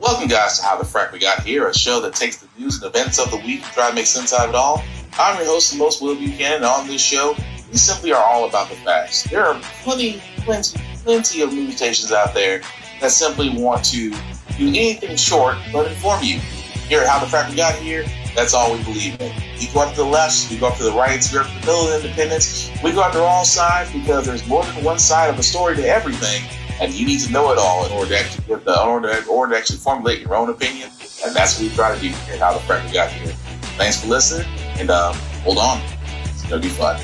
Welcome, guys, to How the Frack We Got Here, a show that takes the news and events of the week and try to make sense out of it all. I'm your host and most Will Buchanan, and on this show, we simply are all about the facts. There are plenty of news stations out there that simply want to do anything short but inform you. Here at How the Frack We Got Here, that's all we believe in. We go up to the left, we go up to the right, we go up to the middle of independence. We go after all sides because there's more than one side of the story to everything. And you need to know it all in order to actually formulate your own opinion. And that's what we try to do here at How the Frack We Got Here. Thanks for listening, and hold on. It's going to be fun.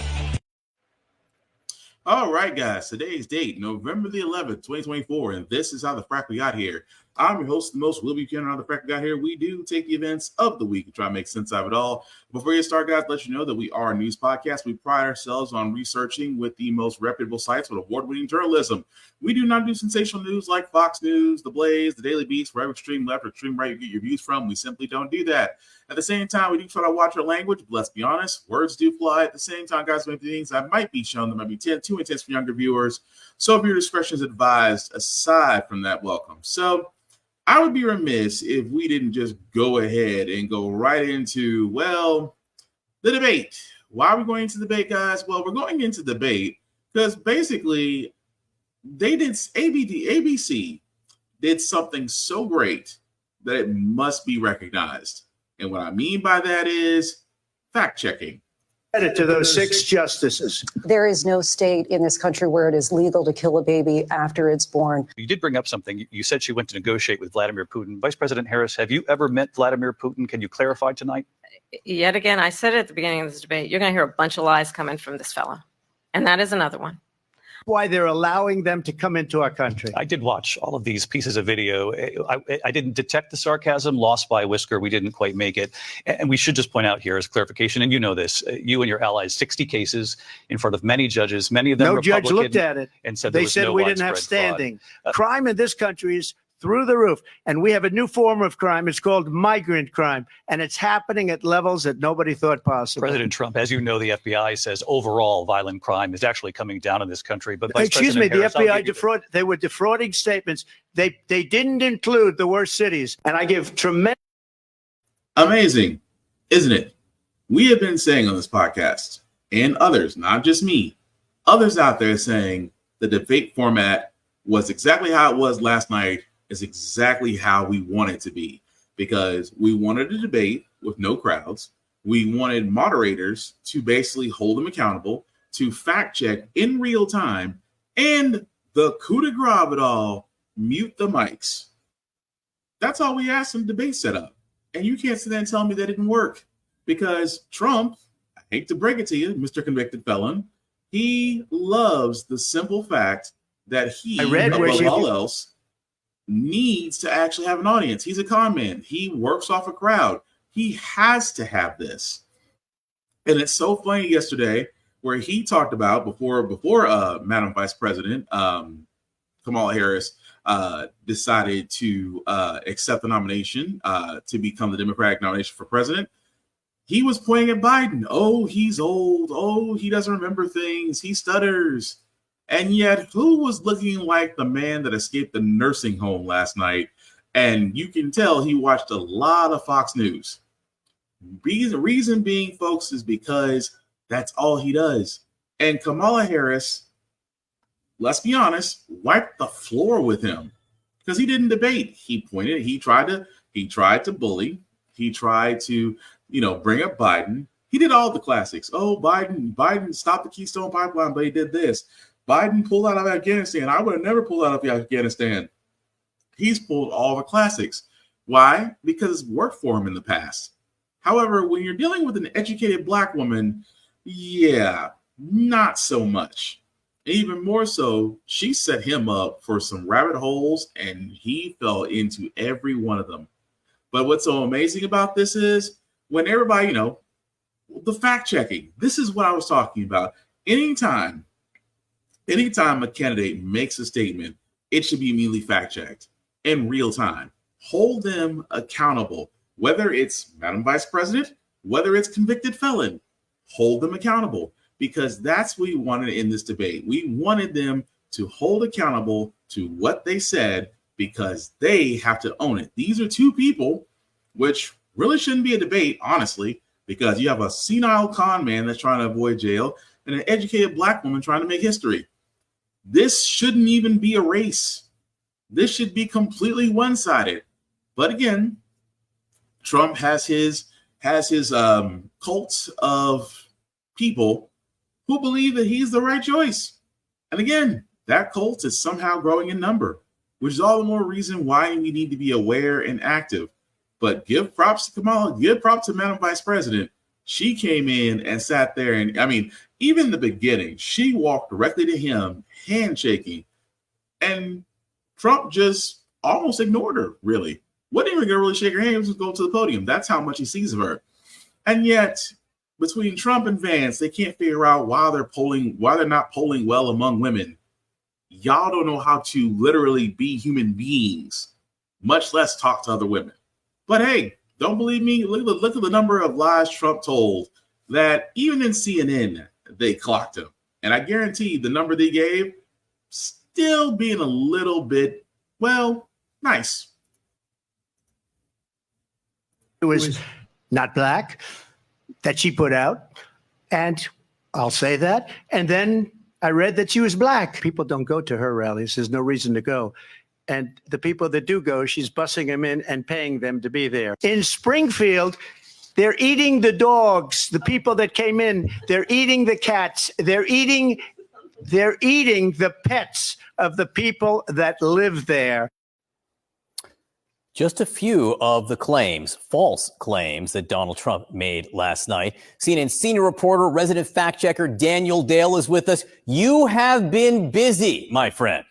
All right, guys. Today's date, November the 11th, 2024, and this is How the Frack We Got Here. I'm your host, the most Will Buchanan. On the Frack We Got Here, we do take the events of the week and try to make sense of it all. Before you start, guys, let you know that we are a news podcast. We pride ourselves on researching with the most reputable sites with award-winning journalism. We do not do sensational news like Fox News, The Blaze, The Daily Beast, wherever extreme left or extreme right you get your views from. We simply don't do that. At the same time, we do try to watch our language, but let's be honest, words do fly. At the same time, guys, maybe things that might be shown that might be too intense for younger viewers. So if your discretion is advised, aside from that, welcome. So I would be remiss if we didn't just go ahead and go right into, well, the debate. Why are we going into debate, guys? Well, we're going into debate because basically ABC did something so great that it must be recognized. And what I mean by that is fact-checking. Credit to those 6 justices. There is no state in this country where it is legal to kill a baby after it's born. You did bring up something. You said she went to negotiate with Vladimir Putin. Vice President Harris, have you ever met Vladimir Putin? Can you clarify tonight? Yet again, I said at the beginning of this debate, you're going to hear a bunch of lies coming from this fellow. And that is another one. Why they're allowing them to come into our country. I did watch all of these pieces of video. I didn't detect the sarcasm, lost by a whisker. We didn't quite make it. And we should just point out here as clarification, and you know this, you and your allies, 60 cases in front of many judges, many of them no Republican. Judge looked at it and said they said we didn't have standing. Crime in this country is through the roof. And we have a new form of crime. It's called migrant crime. And it's happening at levels that nobody thought possible. President Trump, as you know, the FBI says overall violent crime is actually coming down in this country. But excuse me, the FBI they were defrauding statements. They didn't include the worst cities. And I give tremendous. Amazing, isn't it? We have been saying on this podcast, and others, not just me, others out there saying the debate format was exactly how it was last night. Is exactly how we want it to be, because we wanted a debate with no crowds. We wanted moderators to basically hold them accountable, to fact check in real time, and the coup de grace of it all, mute the mics. That's all we asked in the debate setup. And you can't sit there and tell me that didn't work, because Trump, I hate to break it to you, Mr. Convicted Felon, he loves the simple fact that he, above all else, needs to actually have an audience. He's a con man. He works off a crowd. He has to have this. And it's so funny yesterday where he talked about before Madam Vice President Kamala Harris decided to accept the nomination to become the Democratic nomination for president. He was pointing at Biden. Oh, he's old. Oh, he doesn't remember things. He stutters. And yet, who was looking like the man that escaped the nursing home last night? And you can tell he watched a lot of Fox News. Reason being, folks, is because that's all he does. And Kamala Harris, let's be honest, wiped the floor with him because he didn't debate. He tried to bully. He tried to, bring up Biden. He did all the classics. Oh, Biden stopped the Keystone Pipeline, but he did this. Biden pulled out of Afghanistan. I would have never pulled out of Afghanistan. He's pulled all the classics. Why? Because it's worked for him in the past. However, when you're dealing with an educated Black woman, yeah, not so much. Even more so, she set him up for some rabbit holes, and he fell into every one of them. But what's so amazing about this is when everybody, the fact checking, this is what I was talking about. Anytime a candidate makes a statement, it should be immediately fact-checked in real time. Hold them accountable, whether it's Madam Vice President, whether it's convicted felon. Hold them accountable, because that's what we wanted in this debate. We wanted them to hold accountable to what they said because they have to own it. These are two people, which really shouldn't be a debate, honestly, because you have a senile con man that's trying to avoid jail and an educated black woman trying to make history. This shouldn't even be a race. This should be completely one-sided. But again, Trump has his cult of people who believe that he's the right choice. And again, that cult is somehow growing in number, which is all the more reason why we need to be aware and active. But give props to Kamala, give props to Madam Vice President. She came in and sat there, and I mean, even in the beginning, she walked directly to him, handshaking, and Trump just almost ignored her, really. Wasn't even going to really shake her hand, just go to the podium. That's how much he sees of her. And yet, between Trump and Vance, they can't figure out why they're not polling well among women. Y'all don't know how to literally be human beings, much less talk to other women. But hey, don't believe me? Look at the number of lies Trump told that even in CNN, they clocked him. And I guarantee the number they gave still being a little bit, well, nice. It was not black that she put out. And I'll say that. And then I read that she was black. People don't go to her rallies. There's no reason to go. And the people that do go, she's bussing them in and paying them to be there. In Springfield, they're eating the dogs. The people that came in, they're eating the cats. They're eating the pets of the people that live there. Just a few of the claims, false claims, that Donald Trump made last night. CNN senior reporter, resident fact checker Daniel Dale is with us. You have been busy, my friend.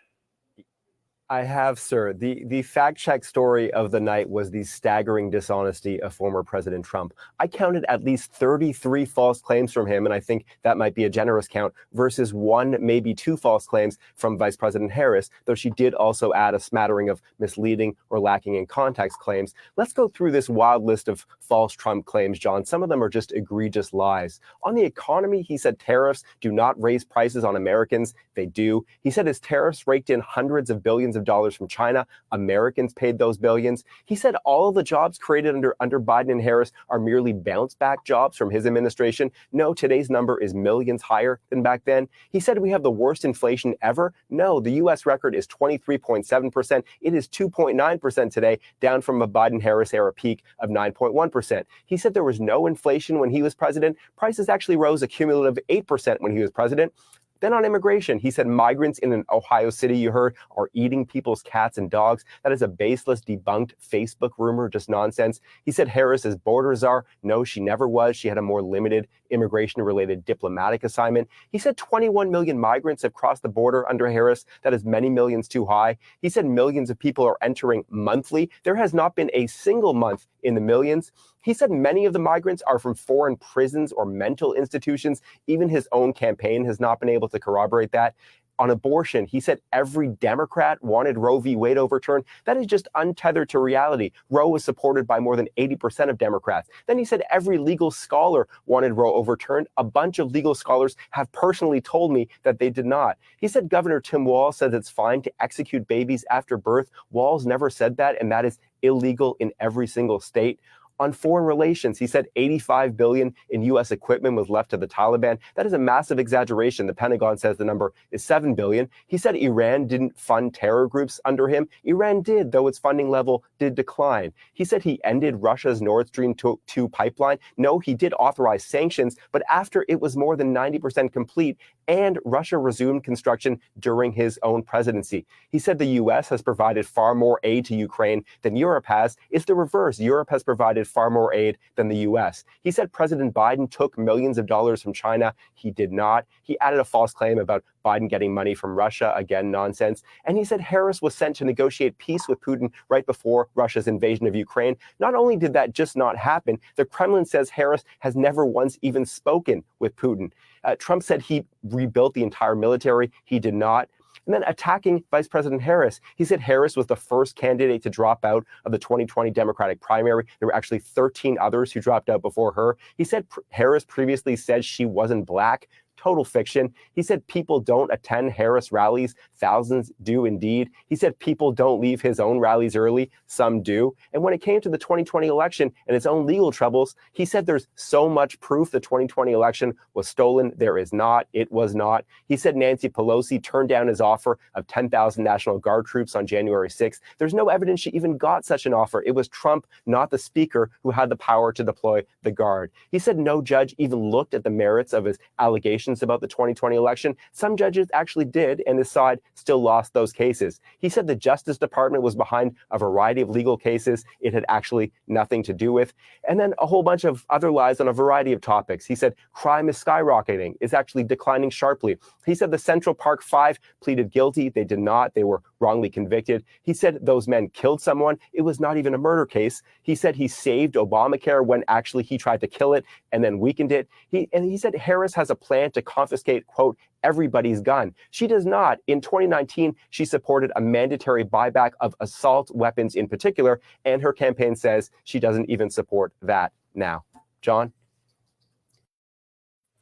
I have, sir. The fact check story of the night was the staggering dishonesty of former President Trump. I counted at least 33 false claims from him, and I think that might be a generous count, versus one, maybe two false claims from Vice President Harris, though she did also add a smattering of misleading or lacking in context claims. Let's go through this wild list of false Trump claims, John. Some of them are just egregious lies. On the economy, he said tariffs do not raise prices on Americans. They do. He said his tariffs raked in hundreds of billions of dollars from China. Americans paid those billions. He said all of the jobs created under Biden and Harris are merely bounce back jobs from his administration. No, today's number is millions higher than back then. He said we have the worst inflation ever. No, the U.S. record is 23.7%. It is 2.9% today, down from a Biden-Harris era peak of 9.1%. He said there was no inflation when he was president. Prices actually rose a cumulative 8% when he was president. Then on immigration, he said migrants in an Ohio city, you heard, are eating people's cats and dogs. That is a baseless, debunked Facebook rumor, just nonsense. He said Harris is border czar. No, she never was. She had a more limited immigration-related diplomatic assignment. He said 21 million migrants have crossed the border under Harris. That is many millions too high. He said millions of people are entering monthly. There has not been a single month in the millions. He said many of the migrants are from foreign prisons or mental institutions. Even his own campaign has not been able to corroborate that. On abortion, he said every Democrat wanted Roe v. Wade overturned. That is just untethered to reality. Roe was supported by more than 80% of Democrats. Then he said every legal scholar wanted Roe overturned. A bunch of legal scholars have personally told me that they did not. He said Governor Tim Walz says it's fine to execute babies after birth. Walz never said that, and that is illegal in every single state. On foreign relations, he said $85 billion in U.S. equipment was left to the Taliban. That is a massive exaggeration. The Pentagon says the number is $7 billion. He said Iran didn't fund terror groups under him. Iran did, though its funding level did decline. He said he ended Russia's Nord Stream 2 pipeline. No, he did authorize sanctions, but after it was more than 90% complete, and Russia resumed construction during his own presidency. He said the U.S. has provided far more aid to Ukraine than Europe has. It's the reverse. Europe has provided far more aid than the U.S. He said President Biden took millions of dollars from China. He did not. He added a false claim about Biden getting money from Russia. Again, nonsense. And he said Harris was sent to negotiate peace with Putin right before Russia's invasion of Ukraine. Not only did that just not happen, the Kremlin says Harris has never once even spoken with Putin. Trump said he rebuilt the entire military. He did not. And then attacking Vice President Harris, he said Harris was the first candidate to drop out of the 2020 Democratic primary. There were actually 13 others who dropped out before her. He said Harris previously said she wasn't black. total fiction. He said people don't attend Harris rallies. Thousands do indeed. He said people don't leave his own rallies early. Some do. And when it came to the 2020 election and its own legal troubles, he said there's so much proof the 2020 election was stolen. There is not. It was not. He said Nancy Pelosi turned down his offer of 10,000 National Guard troops on January 6th. There's no evidence she even got such an offer. It was Trump, not the speaker, who had the power to deploy the Guard. He said no judge even looked at the merits of his allegations about the 2020 election. Some judges actually did, and his side still lost those cases. He said the Justice Department was behind a variety of legal cases it had actually nothing to do with. And then a whole bunch of other lies on a variety of topics. He said crime is skyrocketing, is actually declining sharply. He said the Central Park Five pleaded guilty. They did not. They were wrongly convicted. He said those men killed someone. It was not even a murder case. He said he saved Obamacare when actually he tried to kill it and then weakened it. He said Harris has a plan to confiscate, quote, everybody's gun. She does not. In 2019, she supported a mandatory buyback of assault weapons in particular, and her campaign says she doesn't even support that now. John?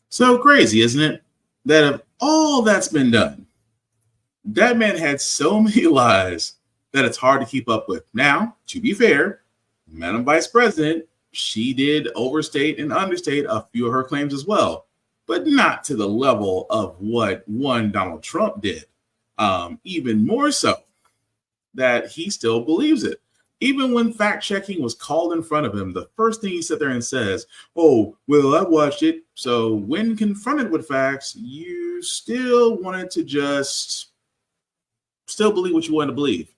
So crazy, isn't it? That of all that's been done, that man had so many lies that it's hard to keep up with. Now, to be fair, Madam Vice President, she did overstate and understate a few of her claims as well, but not to the level of what one Donald Trump did. Even more so that he still believes it. Even when fact checking was called in front of him, the first thing he sat there and says, oh, well, I watched it. So when confronted with facts, you still wanted to just still believe what you wanted to believe.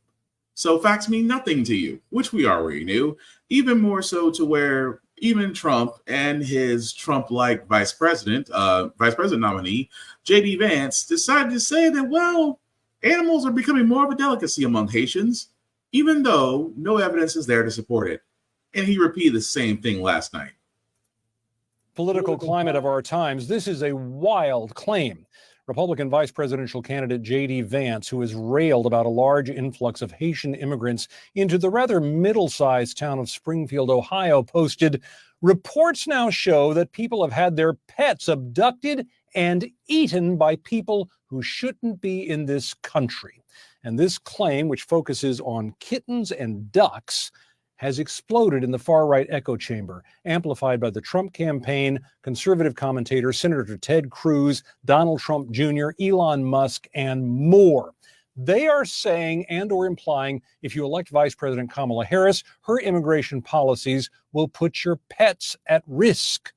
So facts mean nothing to you, which we already knew, even more so to where even Trump and his Trump-like vice president nominee, J.D. Vance, decided to say that, well, animals are becoming more of a delicacy among Haitians, even though no evidence is there to support it. And he repeated the same thing last night. Political climate of our times, this is a wild claim. Republican vice presidential candidate J.D. Vance, who has railed about a large influx of Haitian immigrants into the rather middle-sized town of Springfield, Ohio, posted, reports now show that people have had their pets abducted and eaten by people who shouldn't be in this country. And this claim, which focuses on kittens and ducks, has exploded in the far-right echo chamber, amplified by the Trump campaign, conservative commentators, Senator Ted Cruz, Donald Trump Jr., Elon Musk, and more. They are saying and or implying if you elect Vice President Kamala Harris, her immigration policies will put your pets at risk.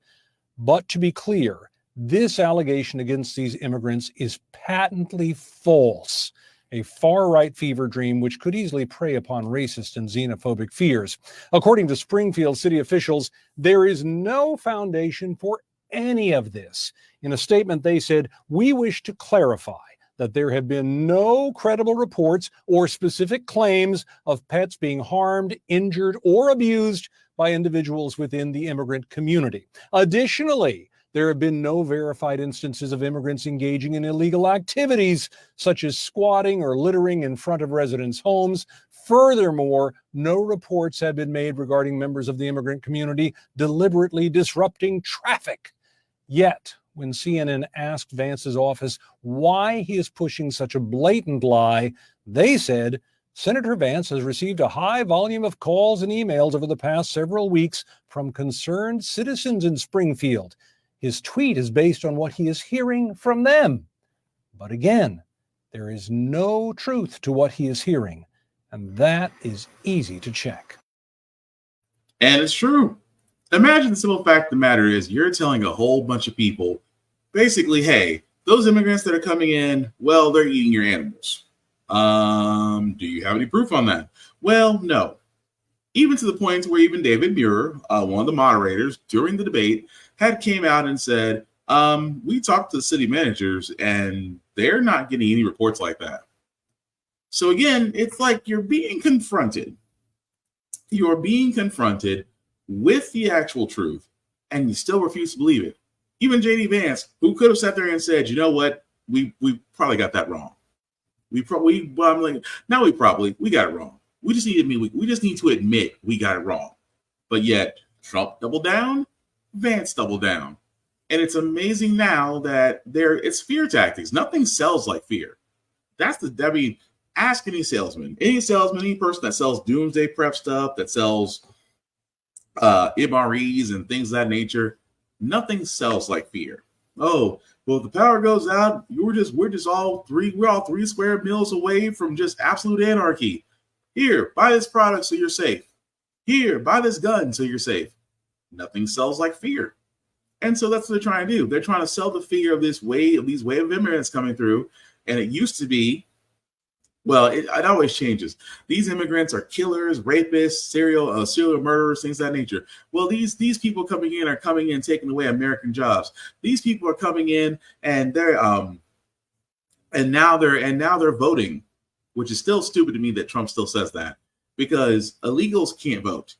But to be clear, this allegation against these immigrants is patently false. A far-right fever dream which could easily prey upon racist and xenophobic fears. According to Springfield city officials, there is no foundation for any of this. In a statement, they said, we wish to clarify that there have been no credible reports or specific claims of pets being harmed, injured, or abused by individuals within the immigrant community. Additionally, there have been no verified instances of immigrants engaging in illegal activities, such as squatting or littering in front of residents' homes. Furthermore, no reports have been made regarding members of the immigrant community deliberately disrupting traffic. Yet, when CNN asked Vance's office why he is pushing such a blatant lie, they said, Senator Vance has received a high volume of calls and emails over the past several weeks from concerned citizens in Springfield. His tweet is based on what he is hearing from them. But again, there is no truth to what he is hearing, and that is easy to check. And it's true. Imagine the simple fact of the matter is you're telling a whole bunch of people, basically, hey, those immigrants that are coming in, well, they're eating your animals. Do you have any proof on that? Well, no. Even to the point where even David Muir, one of the moderators during the debate, had came out and said, we talked to the city managers and they're not getting any reports like that. So again, it's like you're being confronted. You're being confronted with the actual truth and you still refuse to believe it. Even J.D. Vance, who could have sat there and said, you know what, we probably got that wrong. We got it wrong. We just need to admit we got it wrong. But yet Trump doubled down, Vance doubled down. And it's amazing now that it's fear tactics. Nothing sells like fear. Ask any salesman, any person that sells doomsday prep stuff, that sells MREs and things of that nature. Nothing sells like fear. Oh, well, if the power goes out, we're all 3 square miles away from just absolute anarchy. Here, buy this product so you're safe. Here, buy this gun so you're safe. Nothing sells like fear. And so that's what they're trying to do. They're trying to sell the fear of these wave of immigrants coming through. And it used to be, well, it always changes. These immigrants are killers, rapists, serial murderers, things of that nature. Well, these people coming in taking away American jobs. These people are coming in and they're and now they're voting, which is still stupid to me that Trump still says that, because illegals can't vote.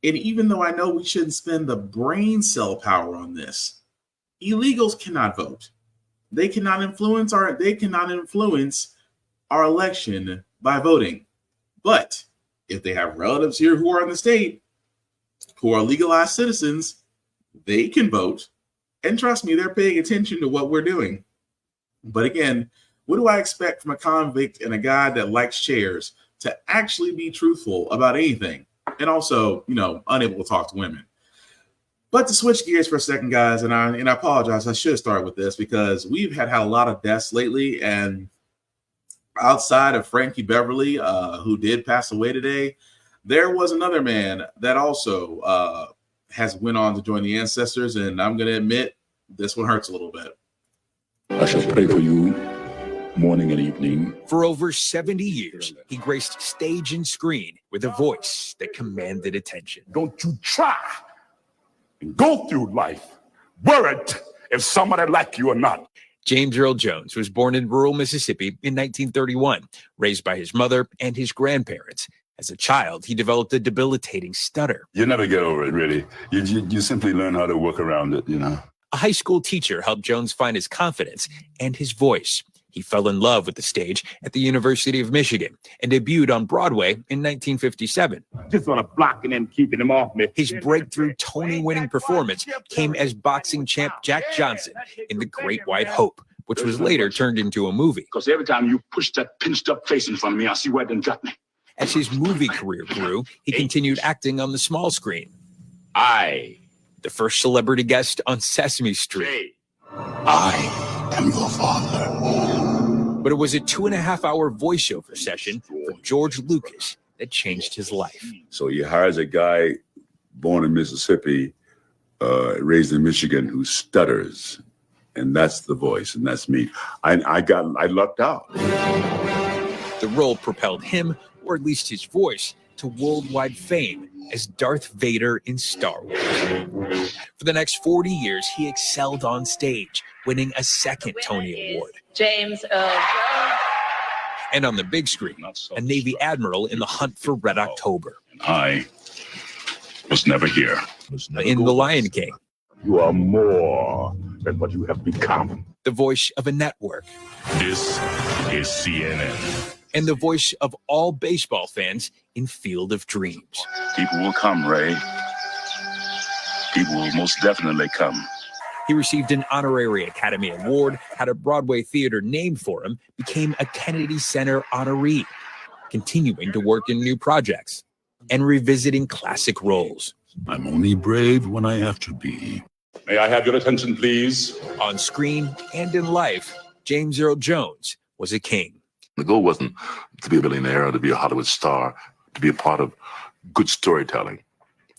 And even though I know we shouldn't spend the brain cell power on this, illegals cannot vote. They cannot influence our election by voting. But if they have relatives here who are in the state, who are legalized citizens, they can vote. And trust me, they're paying attention to what we're doing. But again, what do I expect from a convict and a guy that likes chairs to actually be truthful about anything? And also, unable to talk to women. But to switch gears for a second, guys, and I apologize, I should have started with this because we've had a lot of deaths lately, and outside of Frankie Beverly, who did pass away today, there was another man that also has went on to join the ancestors, and I'm going to admit this one hurts a little bit. I shall pray for you morning and evening. For over 70 years, he graced stage and screen with a voice that commanded attention. Don't you try and go through life worried if somebody like you or not. James Earl Jones was born in rural Mississippi in 1931, raised by his mother and his grandparents. As a child, he developed a debilitating stutter. You never get over it, really. You simply learn how to work around it, A high school teacher helped Jones find his confidence and his voice. He fell in love with the stage at the University of Michigan and debuted on Broadway in 1957. Just on a block and then keeping them off me. His breakthrough Tony-winning performance came as boxing champ Jack Johnson in The Great White Hope, which was later turned into a movie. Because every time you push that pinched up face in front of me, I see where it done got me. As his movie career grew, he continued acting on the small screen. The first celebrity guest on Sesame Street. I am your father. But it was a 2.5-hour voiceover session for George Lucas that changed his life. So he hires a guy born in Mississippi, raised in Michigan, who stutters. And that's the voice, and that's me. I lucked out. The role propelled him, or at least his voice, to worldwide fame as Darth Vader in Star Wars. For the next 40 years, he excelled on stage, winning a second Tony Award. James Earl Jones. And on the big screen, a Navy admiral in The Hunt for Red October. I was never here. In The Lion King. You are more than what you have become. The voice of a network. This is CNN. And the voice of all baseball fans in Field of Dreams. People will come, Ray. People will most definitely come. He received an honorary Academy Award, had a Broadway theater named for him, became a Kennedy Center honoree, continuing to work in new projects and revisiting classic roles. I'm only brave when I have to be. May I have your attention, please? On screen and in life, James Earl Jones was a king. The goal wasn't to be a billionaire or to be a Hollywood star, to be a part of good storytelling.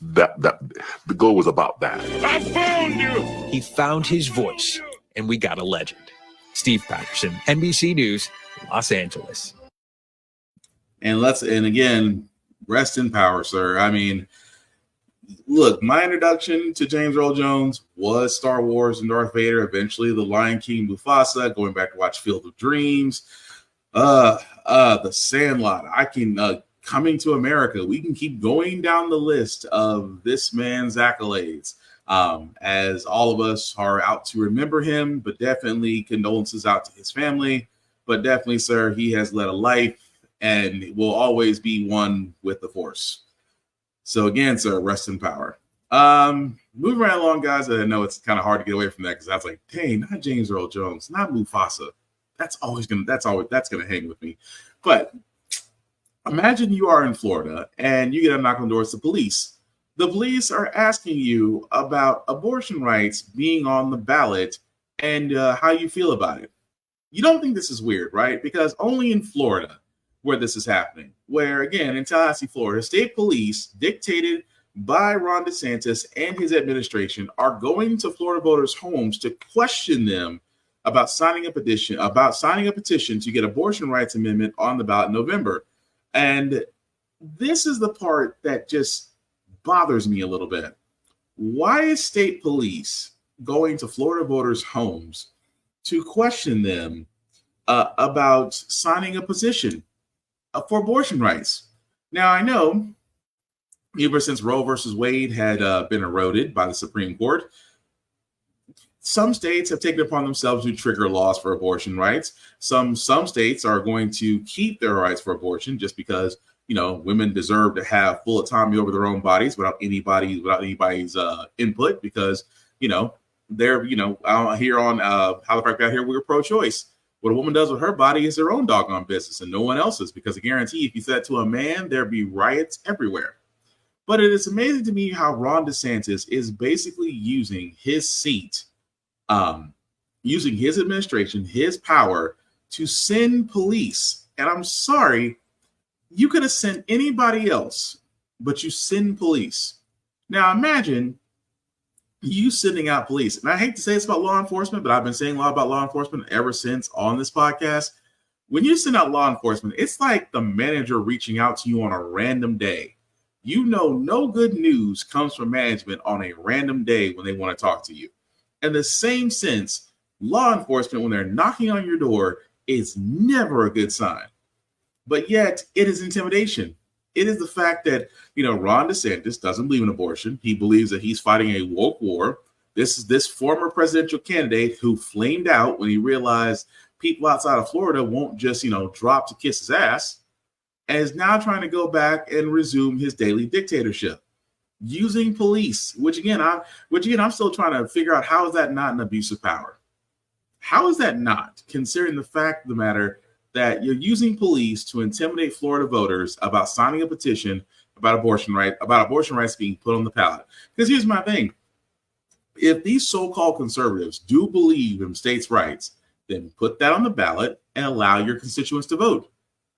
The goal was about that. I found you! He found his voice, and we got a legend. Steve Patterson, NBC News, Los Angeles. And again, rest in power, sir. I mean, look, my introduction to James Earl Jones was Star Wars and Darth Vader, eventually The Lion King, Mufasa, going back to watch Field of Dreams, The Sandlot. Coming to America. We can keep going down the list of this man's accolades, as all of us are out to remember him, but definitely condolences out to his family. But definitely, sir, he has led a life and will always be one with the Force. So again, sir, rest in power. moving right along, guys. I know it's kind of hard to get away from that because I was like, dang, not James Earl Jones, not Mufasa. That's gonna hang with me. But imagine you are in Florida and you get a knock on the door. It's the police. The police are asking you about abortion rights being on the ballot and how you feel about it. You don't think this is weird, right? Because only in Florida where this is happening, where again, in Tallahassee, Florida, state police dictated by Ron DeSantis and his administration are going to Florida voters' homes to question them about signing a petition to get abortion rights amendment on the ballot in November. And this is the part that just bothers me a little bit. Why is state police going to Florida voters' homes to question them about signing a petition for abortion rights? Now, I know ever since Roe versus Wade had been eroded by the Supreme Court, some states have taken upon themselves to trigger laws for abortion rights. Some states are going to keep their rights for abortion just because, you know, women deserve to have full autonomy over their own bodies without anybody's input, because, you know, they're, you know, here on How the Frack We Got Here, we're pro-choice. What a woman does with her body is their own doggone business and no one else's, because I guarantee if you said that to a man, there'd be riots everywhere. But it is amazing to me how Ron DeSantis is basically using his seat, using his administration, his power to send police. And I'm sorry, you could have sent anybody else, but you send police. Now imagine you sending out police. And I hate to say this about law enforcement, but I've been saying a lot about law enforcement ever since on this podcast. When you send out law enforcement, it's like the manager reaching out to you on a random day. You know, no good news comes from management on a random day when they want to talk to you. In the same sense, law enforcement, when they're knocking on your door, is never a good sign. But yet, it is intimidation. It is the fact that, you know, Ron DeSantis doesn't believe in abortion. He believes that he's fighting a woke war. This is this former presidential candidate who flamed out when he realized people outside of Florida won't just, you know, drop to kiss his ass, and is now trying to go back and resume his daily dictatorship using police, which again, I'm still trying to figure out, how is that not an abuse of power? How is that not, considering the fact of the matter that you're using police to intimidate Florida voters about signing a petition about abortion rights being put on the ballot? Because here's my thing. If these so-called conservatives do believe in states' rights, then put that on the ballot and allow your constituents to vote.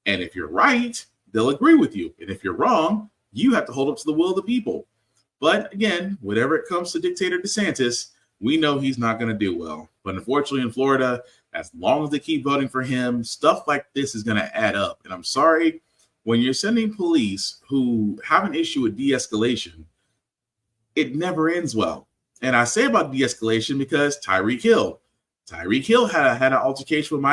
And if you're right, they'll agree with you. And if you're wrong, you have to hold up to the will of the people. But again, whenever it comes to dictator DeSantis, we know he's not going to do well. But unfortunately in Florida, as long as they keep voting for him, stuff like this is going to add up. And I'm sorry, when you're sending police who have an issue with de-escalation, it never ends well. And I say about de-escalation because Tyreek Hill had an altercation with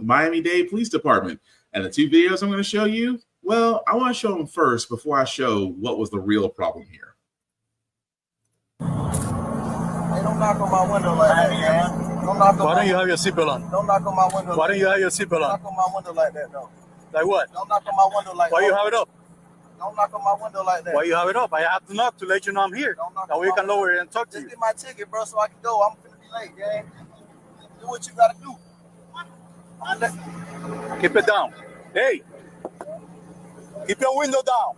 Miami-Dade Police Department. And the two videos I'm going to show you, well, I want to show them first before I show what was the real problem here. Hey, don't knock on my window like that, man. Why don't you have your seatbelt on? Don't knock on my window. Why don't you have your seatbelt on? Don't knock on my window like that, though. Like what? Don't knock on my window like that. Why you have it up? Don't knock on my window like that. Why you have it up? I have to knock to let you know I'm here. That way you can lower it and talk to you. Just get my ticket, bro, so I can go. I'm gonna be late, gang. Do what you gotta do. Keep it down. Hey, keep your window down.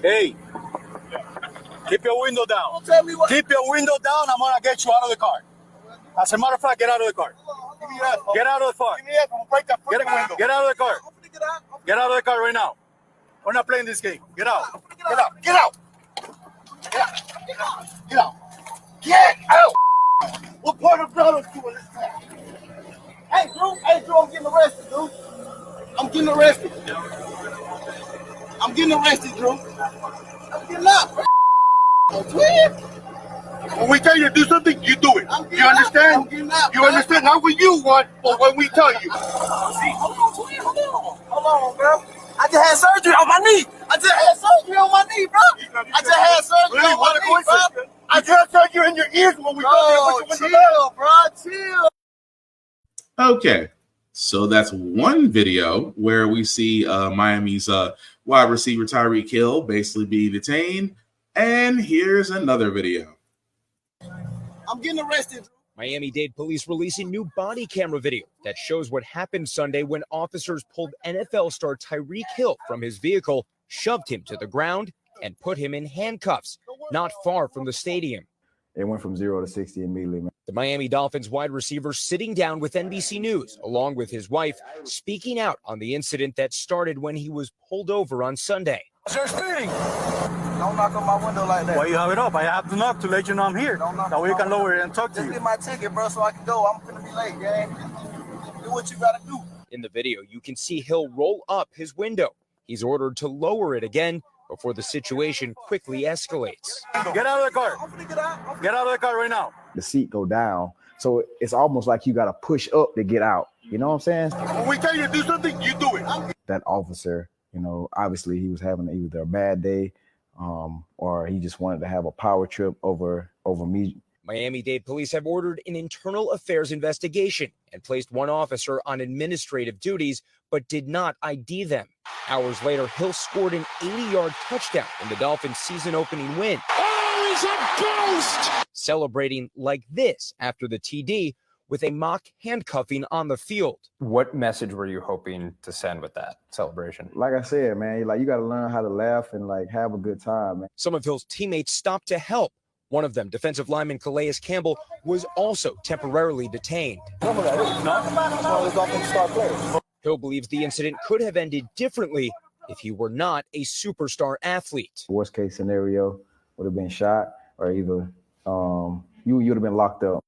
Hey, keep your window down. Keep your window down. I'm gonna get you out of the car. As a matter of fact, get out of the car. Get out of the car. Get out of the car. Get out of the car right now. We're not playing this game. Get out. Get out. Get out. Get out. Get out. Get out. Get out. What part of brother's doing this time? Hey, Drew, I'm getting arrested, dude. I'm getting arrested. Drew. I'm getting up. When we tell you to do something, you do it. You understand? You understand? Not what you want, but what we tell you. Hold on, bro. I just had surgery on my knee. bro. I just had surgery on my knee, bro. I just had surgery in your ears when we go there. Chill, bro. Chill. Okay, So that's one video where we see Miami's wide receiver Tyreek Hill basically being detained. And here's another video. I'm getting arrested. Miami-Dade police releasing new body camera video that shows what happened Sunday when officers pulled NFL star Tyreek Hill from his vehicle, shoved him to the ground, and put him in handcuffs, not far from the stadium. It went from 0 to 60 immediately, man. The Miami Dolphins wide receiver sitting down with NBC News, along with his wife, speaking out on the incident that started when he was pulled over on Sunday. Sir, speeding. Don't knock on my window like that. Why you have it up? I have to knock to let you know I'm here. Don't knock. That way you can lower it and talk to you. Just get my ticket, bro, so I can go. I'm gonna be late, gang. Do what you gotta do. In the video, you can see Hill roll up his window. He's ordered to lower it again before the situation quickly escalates. Get out of the car. Get out of the car right now. The seat go down, so it's almost like you got to push up to get out. You know what I'm saying? When we tell you to do something, you do it. That officer, obviously he was having either a bad day, or he just wanted to have a power trip over me. Miami-Dade police have ordered an internal affairs investigation and placed one officer on administrative duties, but did not ID them. Hours later, Hill scored an 80-yard touchdown in the Dolphins' season-opening win. Oh, he's a ghost! Celebrating like this after the TD with a mock handcuffing on the field. What message were you hoping to send with that celebration? Like I said, man, you got to learn how to laugh and have a good time, man. Some of Hill's teammates stopped to help. One of them, defensive lineman Calais Campbell, was also temporarily detained. Hill believes the incident could have ended differently if he were not a superstar athlete. Worst case scenario would have been shot, or either you would have been locked up.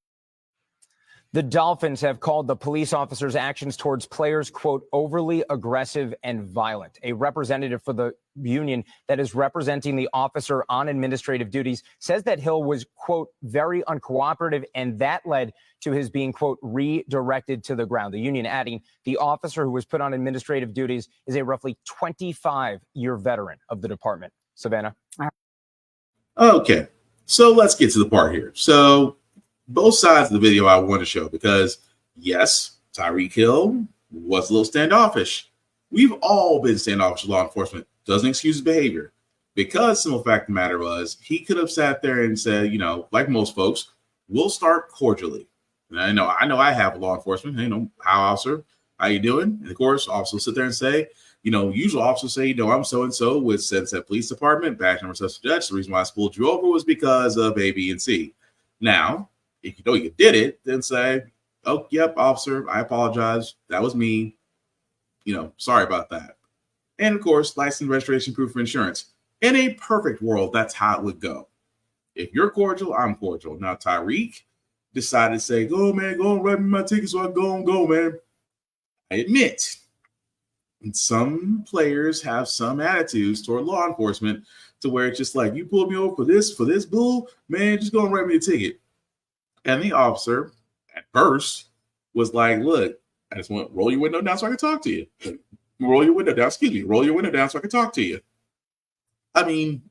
The Dolphins have called the police officers' actions towards players, quote, overly aggressive and violent. A representative for the union that is representing the officer on administrative duties says that Hill was, quote, very uncooperative, and that led to his being, quote, redirected to the ground. The union adding the officer who was put on administrative duties is a roughly 25-year veteran of the department. Savannah. Okay, so let's get to the part here. So both sides of the video I want to show, because yes, Tyreek Hill was a little standoffish. We've all been standoffish with law enforcement. Doesn't excuse his behavior. Because simple fact of the matter was, he could have sat there and said, like most folks, we'll start cordially. And I know I have law enforcement, how officer, how you doing? And of course, officers sit there and say, usual officers say, I'm so-and-so with said police department, badge number such and such. The reason why I pulled you over was because of A, B, and C. Now, if you know you did it, then say, oh, yep, officer, I apologize. That was me. Sorry about that. And of course, license, registration, proof of insurance. In a perfect world, that's how it would go. If you're cordial, I'm cordial. Now, Tyreek decided to say, go, man, go and write me my ticket so I can go, man. I admit, some players have some attitudes toward law enforcement to where it's just like, you pulled me over for this bull, man, just go and write me a ticket. And the officer, at first, was like, look, I just want to roll your window down so I can talk to you. Roll your window down so I can talk to you. I mean,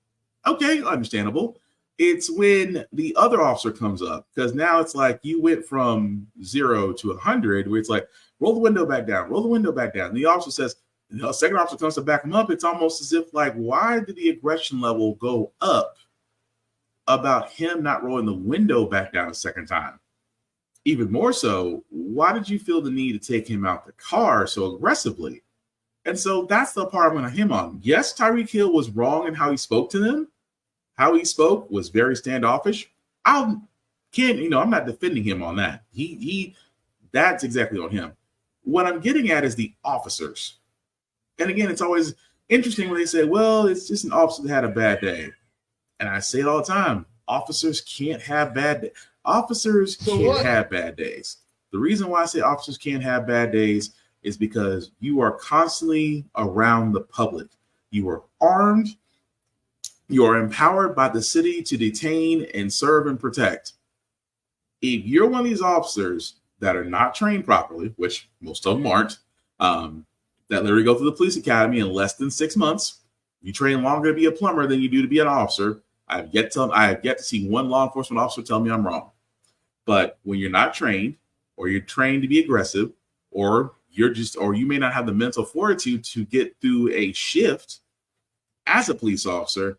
okay, understandable. It's when the other officer comes up, because now it's like you went from 0 to 100, where it's like, roll the window back down. And the officer says, the second officer comes to back him up. It's almost as if like, why did the aggression level go up about him not rolling the window back down a second time? Even more so, why did you feel the need to take him out the car so aggressively? And so that's the part I'm going to him on. Yes, Tyreek Hill was wrong in how he spoke to them. How he spoke was very standoffish. I'm not defending him on that. That's exactly on him. What I'm getting at is the officers. And again, it's always interesting when they say, well, it's just an officer that had a bad day. And I say it all the time. Officers can't have bad days. Officers can't have bad days. The reason why I say officers can't have bad days is because you are constantly around the public. You are armed. You are empowered by the city to detain and serve and protect. If you're one of these officers that are not trained properly, which most of them aren't, that literally go through the police academy in less than 6 months, you train longer to be a plumber than you do to be an officer. I have yet to see one law enforcement officer tell me I'm wrong. But when you're not trained, or you're trained to be aggressive, or you may not have the mental fortitude to get through a shift as a police officer.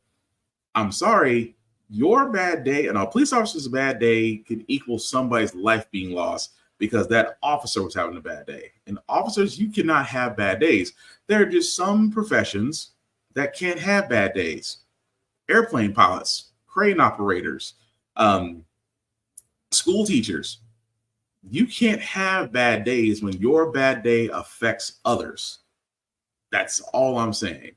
I'm sorry, your bad day and a police officer's bad day could equal somebody's life being lost because that officer was having a bad day. And officers, you cannot have bad days. There are just some professions that can't have bad days. Airplane pilots, crane operators, school teachers. You can't have bad days when your bad day affects others. That's all I'm saying.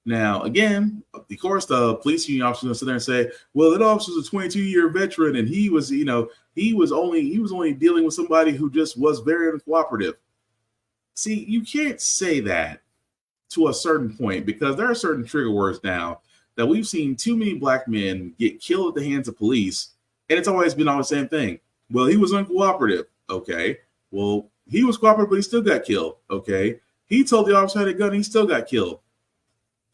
Now, again, of course, the police union officer will sit there and say, "Well, that officer's a 22-year veteran, and he was only dealing with somebody who just was very uncooperative." See, you can't say that to a certain point because there are certain trigger words now that we've seen too many black men get killed at the hands of police, and it's always been all the same thing. Well, he was uncooperative. Okay. Well, he was cooperative, but he still got killed. Okay. He told the officer had a gun, and he still got killed.